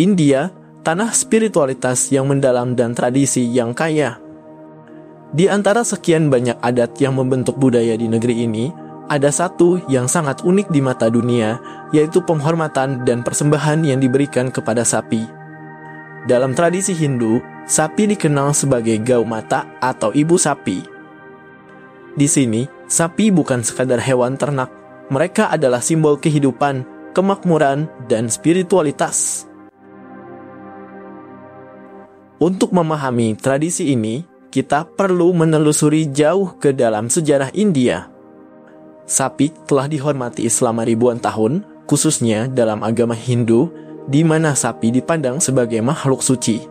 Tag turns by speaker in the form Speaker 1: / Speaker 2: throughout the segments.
Speaker 1: India, tanah spiritualitas yang mendalam dan tradisi yang kaya. Di antara sekian banyak adat yang membentuk budaya di negeri ini, ada satu yang sangat unik di mata dunia, yaitu penghormatan dan persembahan yang diberikan kepada sapi. Dalam tradisi Hindu, sapi dikenal sebagai Gaumata atau ibu sapi. Di sini, sapi bukan sekadar hewan ternak, mereka adalah simbol kehidupan, kemakmuran, dan spiritualitas. Untuk memahami tradisi ini, kita perlu menelusuri jauh ke dalam sejarah India. Sapi telah dihormati selama ribuan tahun, khususnya dalam agama Hindu, di mana sapi dipandang sebagai makhluk suci.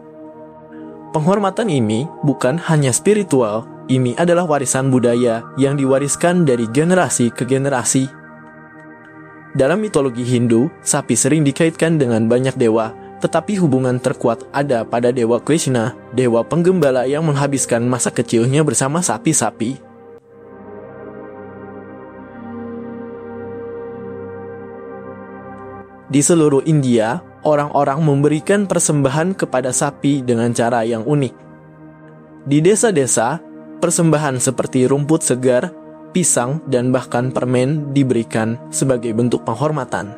Speaker 1: Penghormatan ini bukan hanya spiritual, ini adalah warisan budaya yang diwariskan dari generasi ke generasi. Dalam mitologi Hindu, sapi sering dikaitkan dengan banyak dewa, tetapi hubungan terkuat ada pada Dewa Krishna, dewa penggembala yang menghabiskan masa kecilnya bersama sapi-sapi. Di seluruh India, orang-orang memberikan persembahan kepada sapi dengan cara yang unik. Di desa-desa, persembahan seperti rumput segar, pisang, dan bahkan permen diberikan sebagai bentuk penghormatan.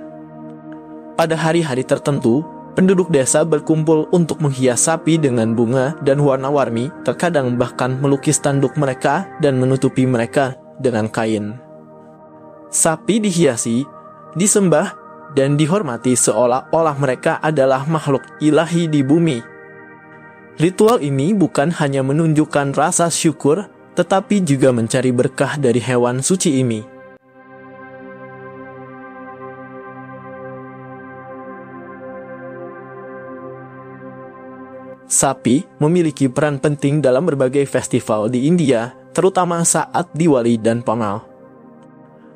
Speaker 1: Pada hari-hari tertentu, penduduk desa berkumpul untuk menghias sapi dengan bunga dan warna-warni, terkadang bahkan melukis tanduk mereka dan menutupi mereka dengan kain. Sapi dihiasi, disembah, dan dihormati seolah-olah mereka adalah makhluk ilahi di bumi. Ritual ini bukan hanya menunjukkan rasa syukur, tetapi juga mencari berkah dari hewan suci ini. Sapi memiliki peran penting dalam berbagai festival di India, terutama saat Diwali dan Pongal.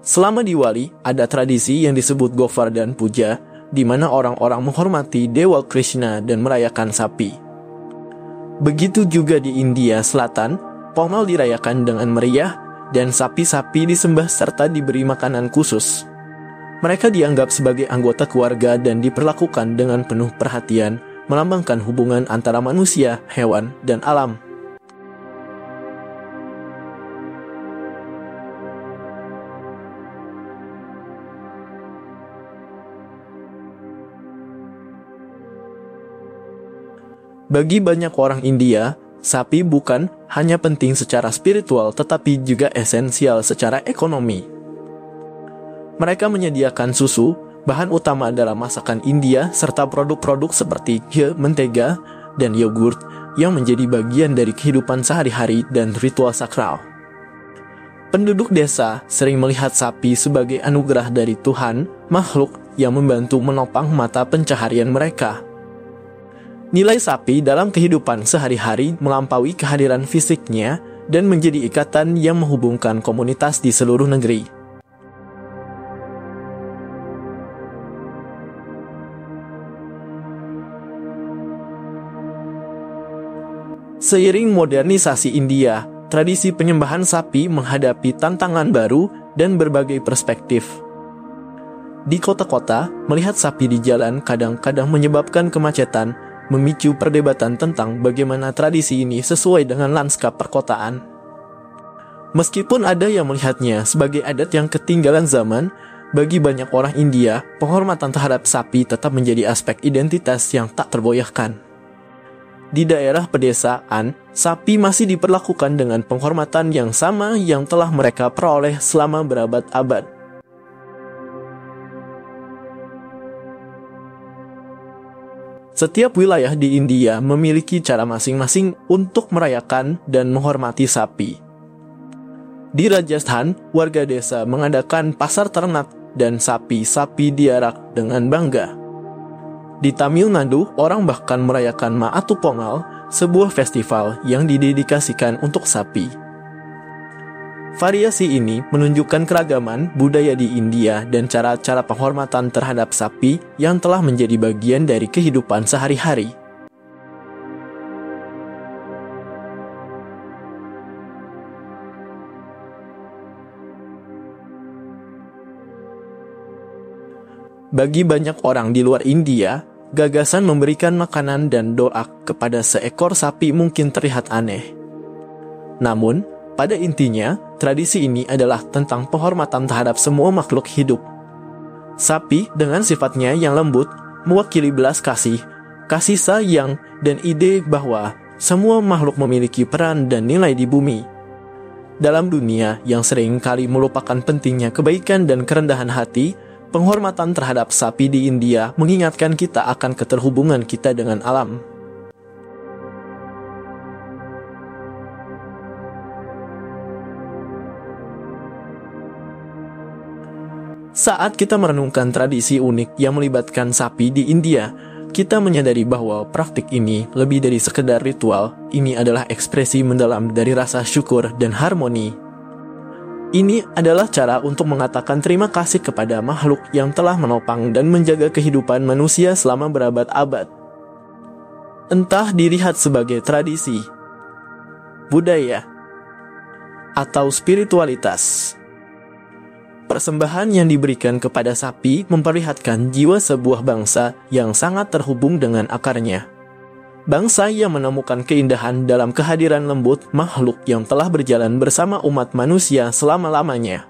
Speaker 1: Selama Diwali, ada tradisi yang disebut Govardhan Puja, di mana orang-orang menghormati Dewa Krishna dan merayakan sapi. Begitu juga di India Selatan, Pongal dirayakan dengan meriah, dan sapi-sapi disembah serta diberi makanan khusus. Mereka dianggap sebagai anggota keluarga dan diperlakukan dengan penuh perhatian, melambangkan hubungan antara manusia, hewan, dan alam. Bagi banyak orang India, sapi bukan hanya penting secara spiritual, tetapi juga esensial secara ekonomi. Mereka menyediakan susu, bahan utama dalam masakan India, serta produk-produk seperti ghee, mentega, dan yogurt yang menjadi bagian dari kehidupan sehari-hari dan ritual sakral. Penduduk desa sering melihat sapi sebagai anugerah dari Tuhan, makhluk yang membantu menopang mata pencaharian mereka. Nilai sapi dalam kehidupan sehari-hari melampaui kehadiran fisiknya dan menjadi ikatan yang menghubungkan komunitas di seluruh negeri. Seiring modernisasi India, tradisi penyembahan sapi menghadapi tantangan baru dan berbagai perspektif. Di kota-kota, melihat sapi di jalan kadang-kadang menyebabkan kemacetan, memicu perdebatan tentang bagaimana tradisi ini sesuai dengan lanskap perkotaan. Meskipun ada yang melihatnya sebagai adat yang ketinggalan zaman, bagi banyak orang India, penghormatan terhadap sapi tetap menjadi aspek identitas yang tak tergoyahkan. Di daerah pedesaan, sapi masih diperlakukan dengan penghormatan yang sama yang telah mereka peroleh selama berabad-abad. Setiap wilayah di India memiliki cara masing-masing untuk merayakan dan menghormati sapi. Di Rajasthan, warga desa mengadakan pasar ternak dan sapi-sapi diarak dengan bangga. Di Tamil Nadu, orang bahkan merayakan Maatu Pongal, sebuah festival yang didedikasikan untuk sapi. Variasi ini menunjukkan keragaman budaya di India dan cara-cara penghormatan terhadap sapi yang telah menjadi bagian dari kehidupan sehari-hari. Bagi banyak orang di luar India, gagasan memberikan makanan dan doa kepada seekor sapi mungkin terlihat aneh. Namun, pada intinya, tradisi ini adalah tentang penghormatan terhadap semua makhluk hidup. Sapi dengan sifatnya yang lembut mewakili belas kasih, kasih sayang, dan ide bahwa semua makhluk memiliki peran dan nilai di bumi. Dalam dunia yang sering kali melupakan pentingnya kebaikan dan kerendahan hati, penghormatan terhadap sapi di India mengingatkan kita akan keterhubungan kita dengan alam. Saat kita merenungkan tradisi unik yang melibatkan sapi di India, kita menyadari bahwa praktik ini lebih dari sekedar ritual. Ini adalah ekspresi mendalam dari rasa syukur dan harmoni. Ini adalah cara untuk mengatakan terima kasih kepada makhluk yang telah menopang dan menjaga kehidupan manusia selama berabad-abad. Entah dilihat sebagai tradisi, budaya, atau spiritualitas, persembahan yang diberikan kepada sapi memperlihatkan jiwa sebuah bangsa yang sangat terhubung dengan akarnya. Bangsa yang menemukan keindahan dalam kehadiran lembut makhluk yang telah berjalan bersama umat manusia selama-lamanya.